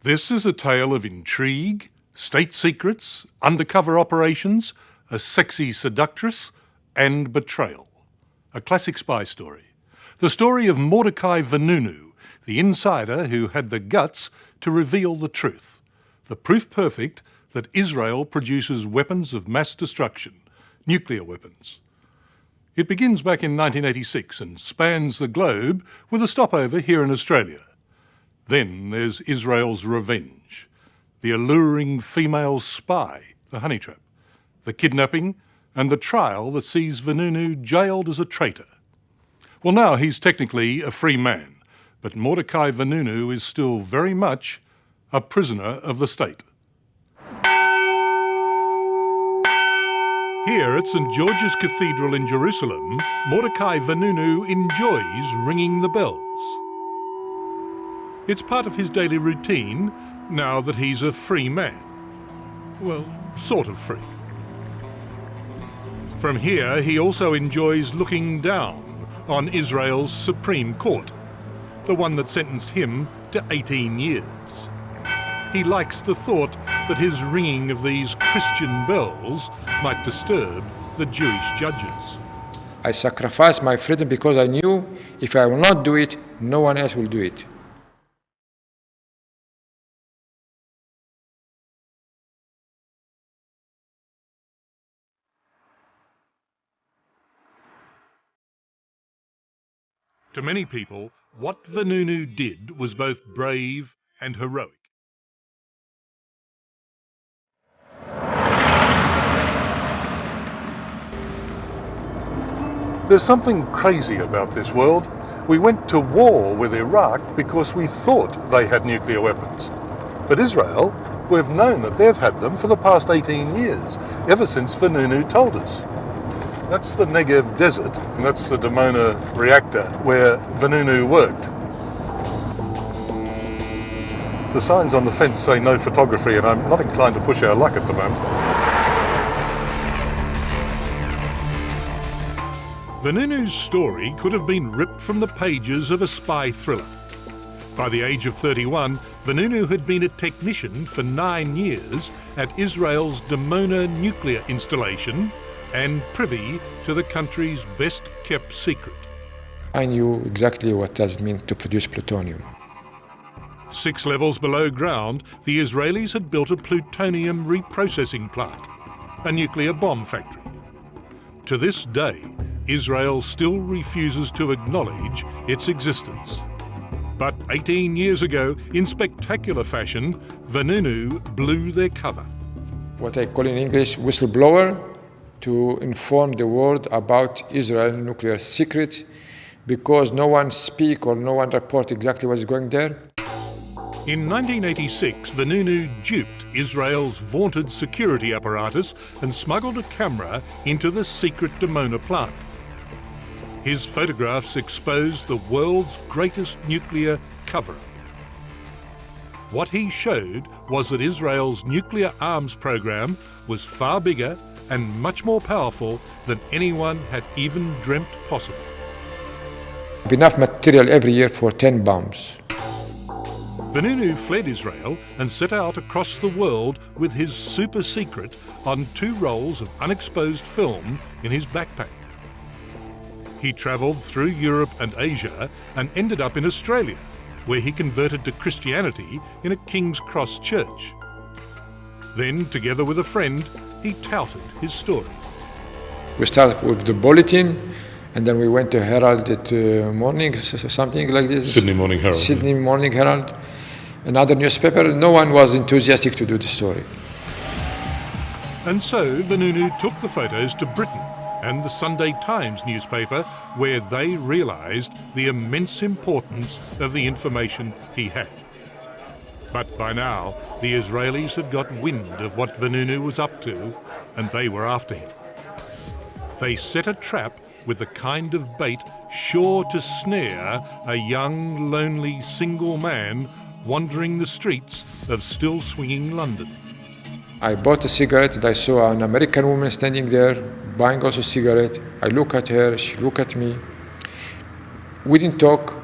This is a tale of intrigue, state secrets, undercover operations, a sexy seductress, and betrayal. A classic spy story. The story of Mordecai Vanunu, the insider who had the guts to reveal the truth. The proof perfect that Israel produces weapons of mass destruction, nuclear weapons. It begins back in 1986 and spans the globe with a stopover here in Australia. Then there's Israel's revenge, the alluring female spy, the honey trap, the kidnapping, and the trial that sees Vanunu jailed as a traitor. Well, now he's technically a free man, but Mordecai Vanunu is still very much a prisoner of the state. Here at St. George's Cathedral in Jerusalem, Mordecai Vanunu enjoys ringing the bells. It's part of his daily routine now that he's a free man. Well, sort of free. From here, he also enjoys looking down on Israel's Supreme Court, the one that sentenced him to 18 years. He likes the thought that his ringing of these Christian bells might disturb the Jewish judges. I sacrificed my freedom because I knew if I will not do it, no one else will do it. To many people, what Vanunu did was both brave and heroic. There's something crazy about this world. We went to war with Iraq because we thought they had nuclear weapons. But Israel, we've known that they've had them for the past 18 years, ever since Vanunu told us. That's the Negev desert, and that's the Dimona reactor where Vanunu worked. The signs on the fence say no photography, and I'm not inclined to push our luck at the moment. Vanunu's story could have been ripped from the pages of a spy thriller. By the age of 31, Vanunu had been a technician for 9 years at Israel's Dimona nuclear installation and privy to the country's best-kept secret. I knew exactly what does it mean to produce plutonium. 6 levels below ground, the Israelis had built a plutonium reprocessing plant, a nuclear bomb factory. To this day, Israel still refuses to acknowledge its existence. But 18 years ago, in spectacular fashion, Vanunu blew their cover. What I call in English whistleblower, to inform the world about Israel's nuclear secret, because no one speaks or no one reports exactly what is going there. In 1986, Vanunu duped Israel's vaunted security apparatus and smuggled a camera into the secret Dimona plant. His photographs exposed the world's greatest nuclear cover-up. What he showed was that Israel's nuclear arms program was far bigger and much more powerful than anyone had even dreamt possible. Enough material every year for 10 bombs. Vanunu fled Israel and set out across the world with his super secret on 2 rolls of unexposed film in his backpack. He travelled through Europe and Asia and ended up in Australia, where he converted to Christianity in a King's Cross church. Then, together with a friend, he touted his story. We started with the bulletin, and then we went to Herald at morning, something like this. Sydney Morning Herald. Sydney Morning Herald, another newspaper. No one was enthusiastic to do the story. And so Vanunu took the photos to Britain and the Sunday Times newspaper, where they realised the immense importance of the information he had. But by now, the Israelis had got wind of what Vanunu was up to, and they were after him. They set a trap with the kind of bait sure to snare a young, lonely, single man wandering the streets of still-swinging London. I bought a cigarette and I saw an American woman standing there, buying also a cigarette. I look at her, she looked at me. We didn't talk.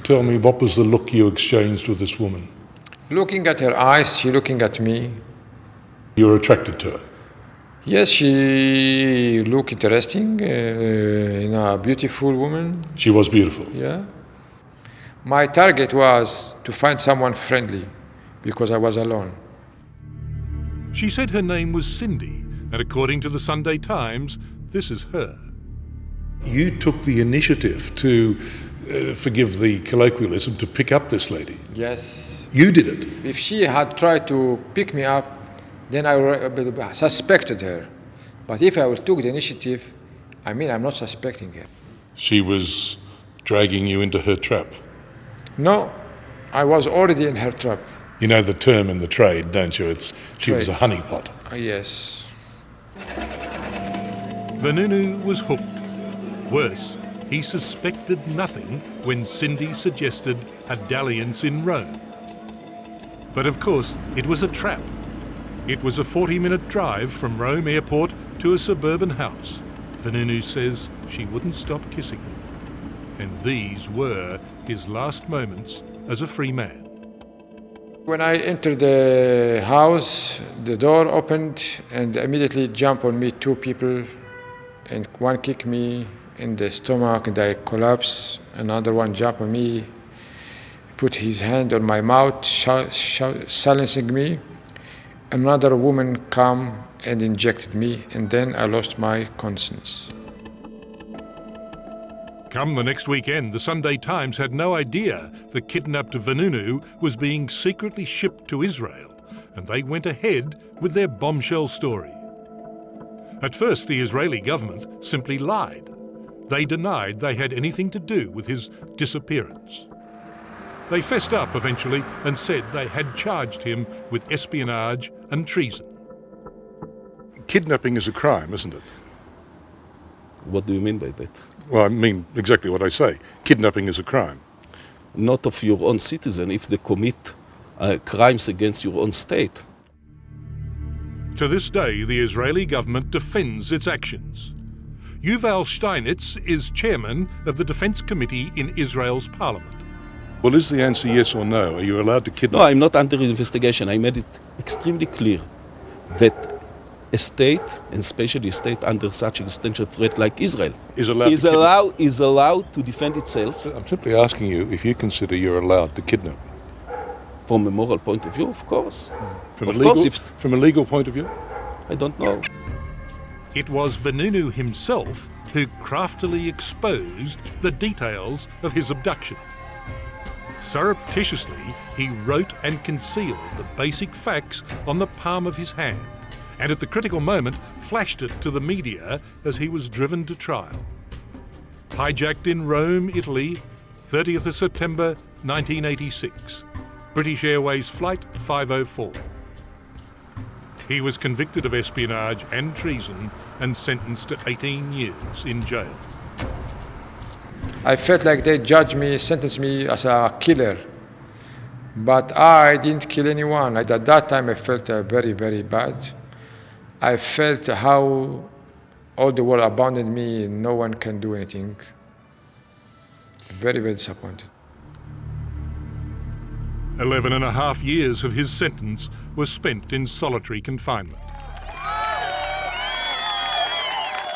Tell me, what was the look you exchanged with this woman? Looking at her eyes, she looking at me. You're attracted to her. Yes, she looked interesting, a beautiful woman. She was beautiful. Yeah. My target was to find someone friendly because I was alone. She said her name was Cindy, and according to the Sunday Times, this is her. You took the initiative to, forgive the colloquialism, to pick up this lady. Yes. You did it. If she had tried to pick me up, then I suspected her. But if I took the initiative, I'm not suspecting her. She was dragging you into her trap. No, I was already in her trap. You know the term in the trade, don't you? She was a honeypot. Yes. Vanunu was hooked. Worse, he suspected nothing when Cindy suggested a dalliance in Rome. But of course, it was a trap. It was a 40-minute drive from Rome airport to a suburban house. Vanunu says she wouldn't stop kissing him. And these were his last moments as a free man. When I entered the house, the door opened and immediately jumped on me two people, and one kicked me in the stomach and I collapsed. Another one jumped on me, put his hand on my mouth, silencing me. Another woman came and injected me, and then I lost my conscience. Come the next weekend, the Sunday Times had no idea the kidnapped Vanunu was being secretly shipped to Israel, and they went ahead with their bombshell story. At first, the Israeli government simply lied. They denied they had anything to do with his disappearance. They fessed up eventually and said they had charged him with espionage and treason. Kidnapping is a crime, isn't it? What do you mean by that? Well, I mean exactly what I say. Kidnapping is a crime. Not of your own citizen if they commit crimes against your own state. To this day, the Israeli government defends its actions. Yuval Steinitz is chairman of the Defense Committee in Israel's parliament. Well, is the answer yes or no? Are you allowed to kidnap? No, I'm not under investigation. I made it extremely clear that a state, and especially a state under such existential threat like Israel, is allowed to defend itself. I'm simply asking you if you consider you're allowed to kidnap. From a moral point of view, of course. From a legal point of view? I don't know. It was Vanunu himself who craftily exposed the details of his abduction. Surreptitiously, he wrote and concealed the basic facts on the palm of his hand, and at the critical moment flashed it to the media as he was driven to trial. Hijacked in Rome, Italy, 30th of September 1986. British Airways Flight 504. He was convicted of espionage and treason and sentenced to 18 years in jail. I felt like they judged me, sentenced me as a killer. But I didn't kill anyone. At that time, I felt very, very bad. I felt how all the world abandoned me and no one can do anything. Very, very disappointed. 11.5 years of his sentence was spent in solitary confinement.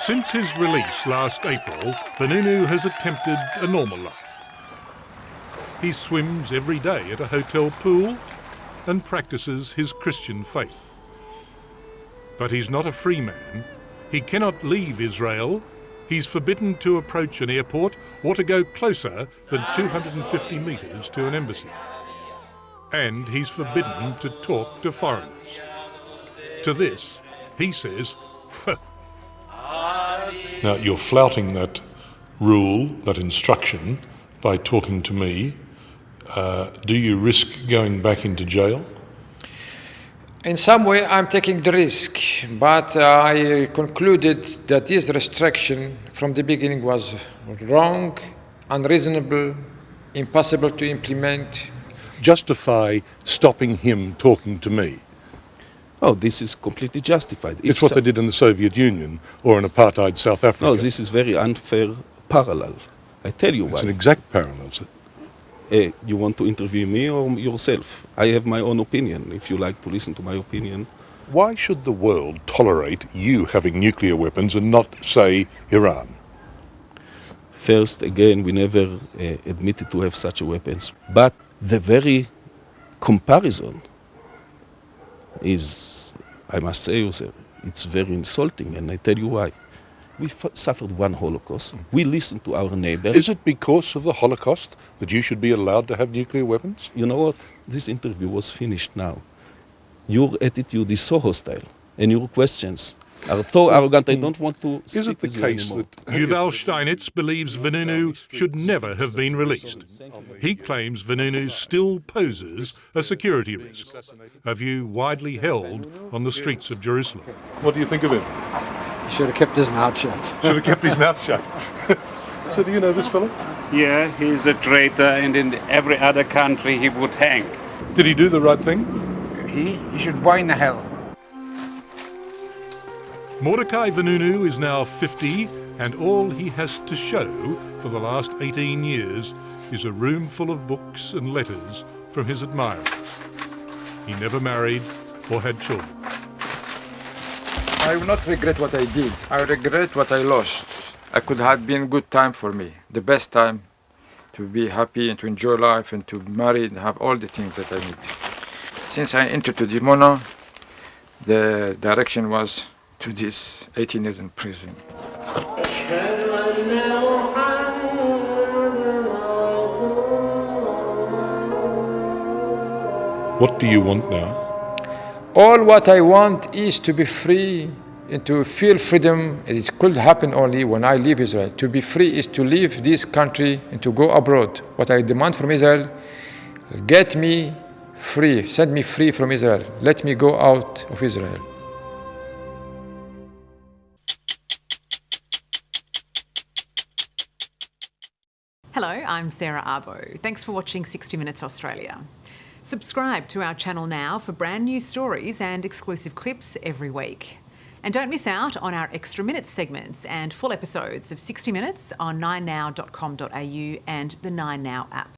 Since his release last April, Vanunu has attempted a normal life. He swims every day at a hotel pool and practices his Christian faith. But he's not a free man. He cannot leave Israel. He's forbidden to approach an airport or to go closer than 250 metres to an embassy. And he's forbidden to talk to foreigners. To this, he says, now you're flouting that rule, that instruction, by talking to me. Do you risk going back into jail? In some way, I'm taking the risk, but I concluded that this restriction from the beginning was wrong, unreasonable, impossible to implement. Justify stopping him talking to me. Oh, this is completely justified. It's what they did in the Soviet Union or in apartheid South Africa. No, this is very unfair parallel. I tell you why. It's an exact parallel. You want to interview me or yourself? I have my own opinion, if you like to listen to my opinion. Why should the world tolerate you having nuclear weapons and not, say, Iran? First, again, we never admitted to have such weapons. But the very comparison is, I must say, it's very insulting, and I tell you why. We suffered one Holocaust. We listened to our neighbors. Is it because of the Holocaust that you should be allowed to have nuclear weapons? You know what? This interview was finished now. Your attitude is so hostile, and your questions are so arrogant, I don't want to speak Is it the with you case anymore. that Yuval Steinitz believes Vanunu should never have been released. He claims Vanunu still poses a security risk, a view widely held on the streets of Jerusalem. What do you think of him? He should have kept his mouth shut. Should have kept his mouth shut. So do you know this fellow? Yeah, he's a traitor, and in every other country he would hang. Did he do the right thing? He should burn in hell. Mordecai Vanunu is now 50, and all he has to show for the last 18 years is a room full of books and letters from his admirers. He never married or had children. I will not regret what I did. I regret what I lost. It could have been a good time for me, the best time to be happy and to enjoy life and to marry and have all the things that I need. Since I entered to Dimona, the direction was to this 18 years in prison. What do you want now? All what I want is to be free and to feel freedom. It could happen only when I leave Israel. To be free is to leave this country and to go abroad. What I demand from Israel, get me free, send me free from Israel. Let me go out of Israel. Hello, I'm Sarah Arbo. Thanks for watching 60 Minutes Australia. Subscribe to our channel now for brand new stories and exclusive clips every week. And don't miss out on our Extra Minutes segments and full episodes of 60 Minutes on 9now.com.au and the 9Now app.